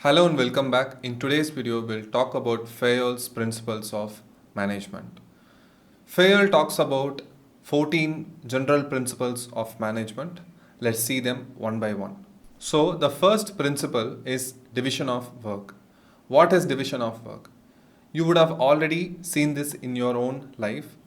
Hello and welcome back. In today's video, we'll talk about Fayol's principles of management. Fayol talks about 14 general principles of management. Let's see them one by one. So, the first principle is division of work. What is division of work? You would have already seen this in your own life.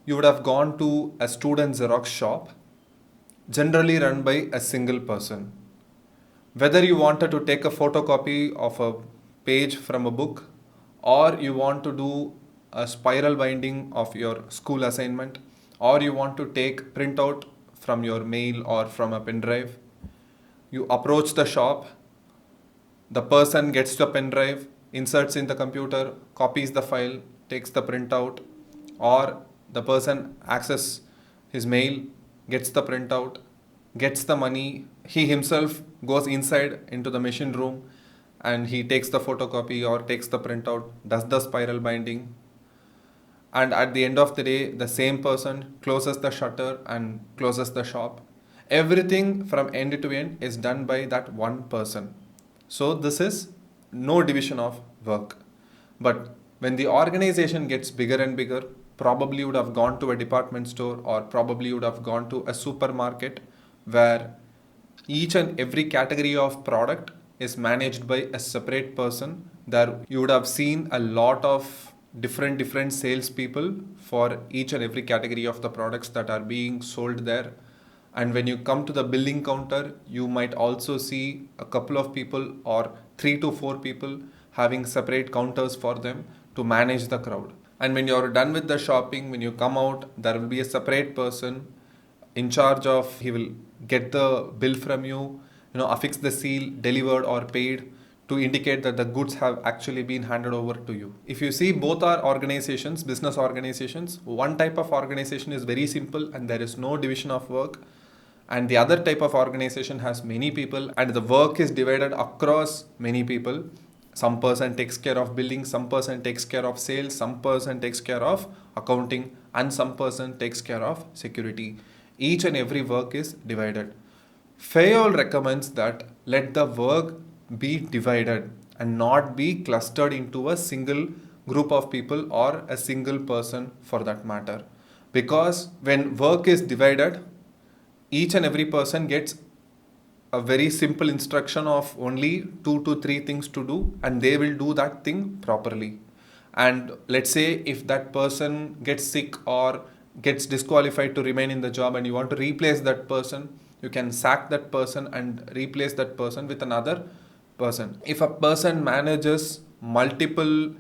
You would have gone to a student Xerox shop, generally run by a single person. Whether you wanted to take a photocopy of a page from a book or you want to do a spiral binding of your school assignment or you want to take printout from your mail or from a pen drive, you approach the shop, the person gets the pen drive, inserts in the computer, copies the file, takes the printout, or the person accesses his mail, gets the printout, gets the money, he himself goes inside into the machine room and he takes the photocopy or takes the printout, does the spiral binding, and at the end of the day the same person closes the shutter and closes the shop. Everything from end to end is done by that one person. So this is no division of work. But when the organization gets bigger and bigger, probably you would have gone to a department store or probably you would have gone to a supermarket where each and every category of product is managed by a separate person. There you would have seen a lot of different salespeople for each and every category of the products that are being sold there. And when you come to the billing counter, you might also see a couple of people or 3 to 4 people having separate counters for them to manage the crowd. And when you're done with the shopping, when you come out, there will be a separate person in charge of, he will get the bill from you, affix the seal, delivered or paid to indicate that the goods have actually been handed over to you. If you see, both are organizations, business organizations. One type of organization is very simple and there is no division of work. And the other type of organization has many people and the work is divided across many people. Some person takes care of billing, some person takes care of sales, some person takes care of accounting, and some person takes care of security. Each and every work is divided. Fayol recommends that let the work be divided and not be clustered into a single group of people or a single person for that matter. Because when work is divided, each and every person gets a very simple instruction of only 2 to 3 things to do and they will do that thing properly. And let's say if that person gets sick or gets disqualified to remain in the job and you want to replace that person, you can sack that person and replace that person with another person. If a person manages multiple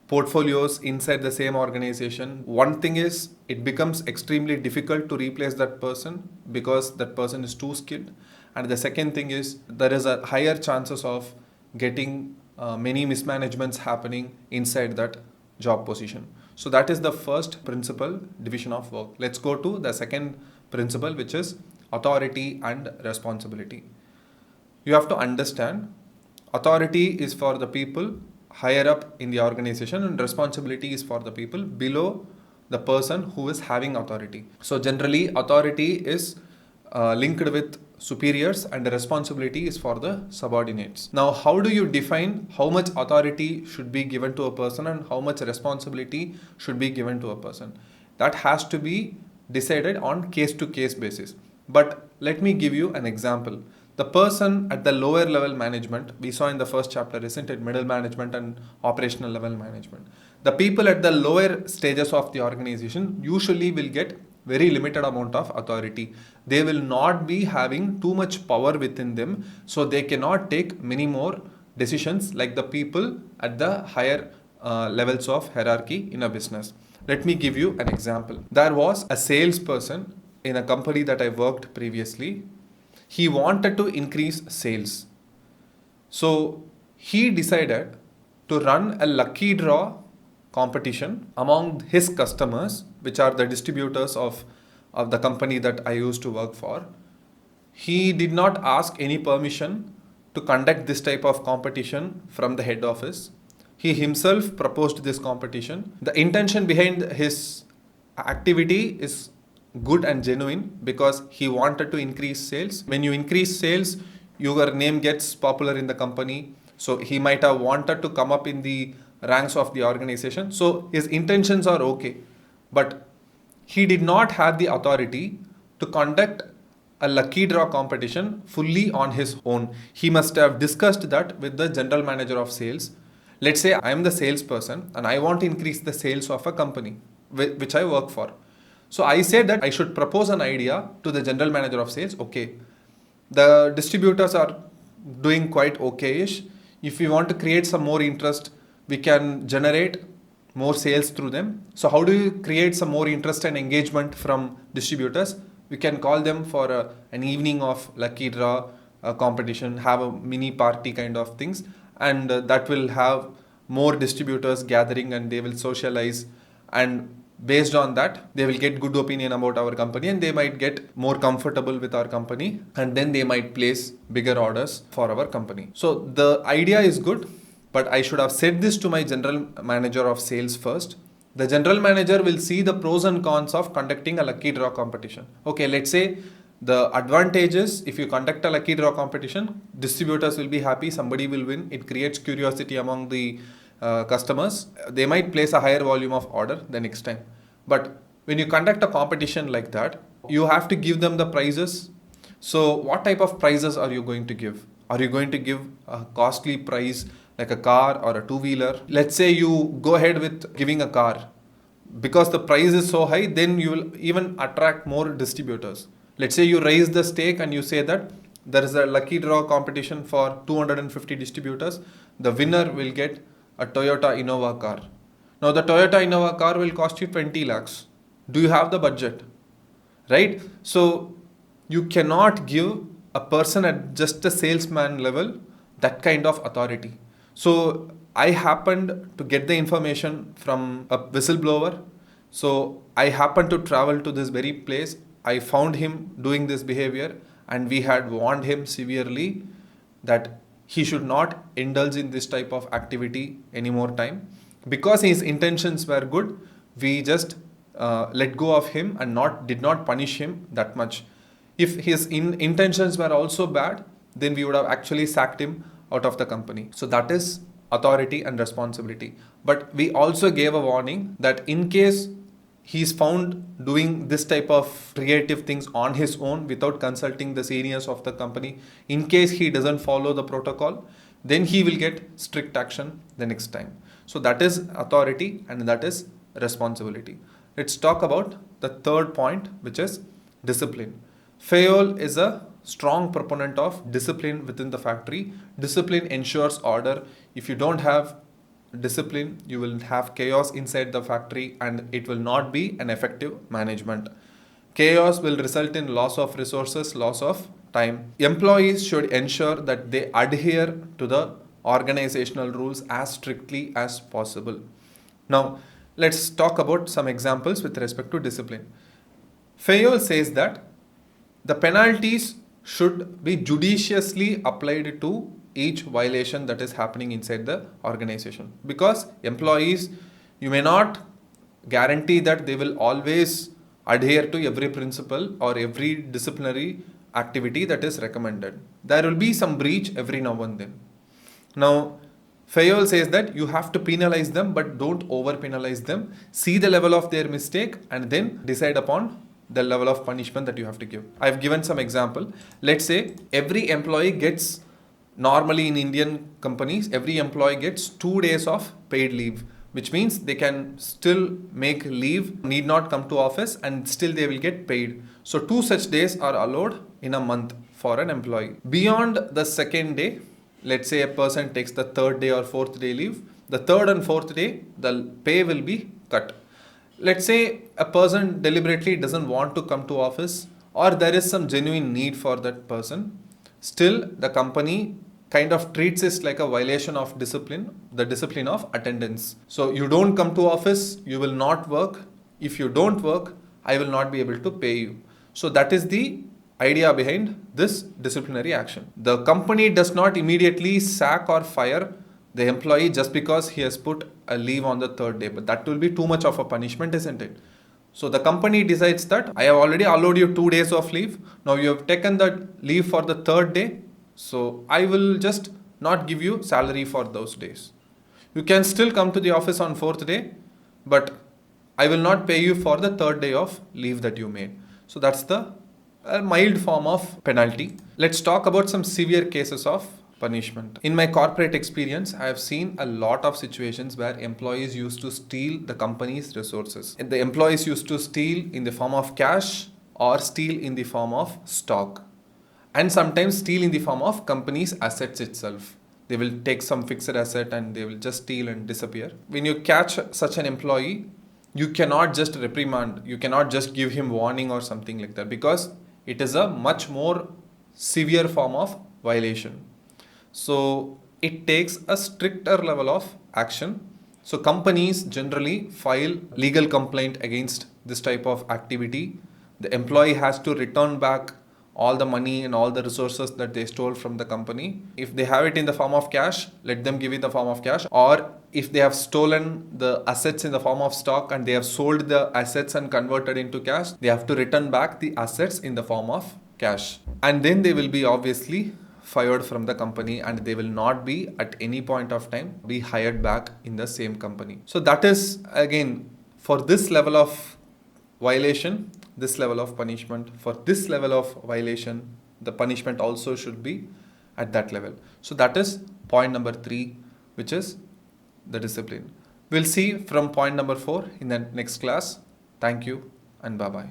portfolios inside the same organization, one thing is it becomes extremely difficult to replace that person because that person is too skilled. And the second thing is there is a higher chances of getting many mismanagements happening inside that job position. So that is the first principle, division of work. Let's go to the second principle, which is authority and responsibility. You have to understand authority is for the people higher up in the organization and responsibility is for the people below the person who is having authority. So generally authority is linked with superiors and the responsibility is for the subordinates. Now, how do you define how much authority should be given to a person and how much responsibility should be given to a person? That has to be decided on case to case basis. But let me give you an example. The person at the lower level management, we saw in the first chapter, isn't it? Middle management and operational level management. The people at the lower stages of the organization usually will get very limited amount of authority. They will not be having too much power within them, so they cannot take many more decisions like the people at the higher levels of hierarchy in a business. Let me give you an example. There was a salesperson in a company that I worked previously. He wanted to increase sales. So he decided to run a lucky draw competition among his customers, which are the distributors of the company that I used to work for. He did not ask any permission to conduct this type of competition from the head office. He himself proposed this competition. The intention behind his activity is good and genuine because he wanted to increase sales. When you increase sales, your name gets popular in the company. So he might have wanted to come up in the ranks of the organization. So his intentions are okay. But he did not have the authority to conduct a lucky draw competition fully on his own. He must have discussed that with the general manager of sales. Let's say I am the salesperson and I want to increase the sales of a company which I work for. So I said that I should propose an idea to the general manager of sales. Okay, the distributors are doing quite okay-ish. If we want to create some more interest, we can generate more sales through them. So how do you create some more interest and engagement from distributors? We can call them for an evening of lucky draw competition, have a mini party kind of things, and that will have more distributors gathering and they will socialize, and based on that they will get good opinion about our company and they might get more comfortable with our company, and then they might place bigger orders for our company. So the idea is good, but I should have said this to my general manager of sales first. The general manager will see the pros and cons of conducting a lucky draw competition. Okay, let's say the advantages, if you conduct a lucky draw competition, distributors will be happy, somebody will win. It creates curiosity among the customers. They might place a higher volume of order the next time. But when you conduct a competition like that, you have to give them the prizes. So what type of prizes are you going to give? Are you going to give a costly prize like a car or a two-wheeler? Let's say you go ahead with giving a car. Because the price is so high, then you will even attract more distributors. Let's say you raise the stake and you say that there is a lucky draw competition for 250 distributors. The winner will get a Toyota Innova car. Now the Toyota Innova car will cost you 20 lakhs. Do you have the budget? Right? So you cannot give a person at just a salesman level that kind of authority. So I happened to get the information from a whistleblower. So I happened to travel to this very place. I found him doing this behavior and we had warned him severely that he should not indulge in this type of activity any more time. Because his intentions were good, we just let go of him and did not punish him that much. If his intentions were also bad, then we would have actually sacked him out of the company. So that is authority and responsibility. But we also gave a warning that in case he's found doing this type of creative things on his own without consulting the seniors of the company, in case he doesn't follow the protocol, then he will get strict action the next time. So that is authority and that is responsibility. Let's talk about the third point, which is discipline. Fayol is a strong proponent of discipline within the factory. Discipline ensures order. If you don't have discipline, you will have chaos inside the factory and it will not be an effective management. Chaos will result in loss of resources, loss of time. Employees should ensure that they adhere to the organizational rules as strictly as possible. Now, let's talk about some examples with respect to discipline. Fayol says that the penalties should be judiciously applied to each violation that is happening inside the organization. Because employees, you may not guarantee that they will always adhere to every principle or every disciplinary activity that is recommended. There will be some breach every now and then. Now, Fayol says that you have to penalize them, but don't over penalize them. See the level of their mistake and then decide upon the level of punishment that you have to give. I've given some example. Let's say every employee gets, normally in Indian companies, every employee gets 2 days of paid leave, which means they can still make leave, need not come to office, and still they will get paid. So 2 such days are allowed in a month for an employee. Beyond the second day, let's say a person takes the third day or fourth day leave, the third and fourth day, the pay will be cut. Let's say a person deliberately doesn't want to come to office or there is some genuine need for that person. Still, the company kind of treats it like a violation of discipline, the discipline of attendance. So you don't come to office, you will not work. If you don't work, I will not be able to pay you. So that is the idea behind this disciplinary action. The company does not immediately sack or fire the employee just because he has put a leave on the third day, but that will be too much of a punishment, isn't it? So the company decides that I have already allowed you 2 days of leave. Now you have taken the leave for the third day. So I will just not give you salary for those days. You can still come to the office on fourth day, but I will not pay you for the third day of leave that you made. So that's the mild form of penalty. Let's talk about some severe cases of punishment. In my corporate experience, I have seen a lot of situations where employees used to steal the company's resources. And the employees used to steal in the form of cash or steal in the form of stock, and sometimes steal in the form of company's assets itself. They will take some fixed asset and they will just steal and disappear. When you catch such an employee, you cannot just reprimand, you cannot just give him warning or something like that, because it is a much more severe form of violation. So it takes a stricter level of action. So companies generally file legal complaint against this type of activity. The employee has to return back all the money and all the resources that they stole from the company. If they have it in the form of cash, let them give it in the form of cash. Or if they have stolen the assets in the form of stock and they have sold the assets and converted into cash, they have to return back the assets in the form of cash. And then they will be obviously fired from the company, and they will not be at any point of time be hired back in the same company. So that is again for this level of violation, this level of punishment. For this level of violation, the punishment also should be at that level. So that is point number 3, which is the discipline. We'll see from point number 4 in the next class. Thank you and bye bye.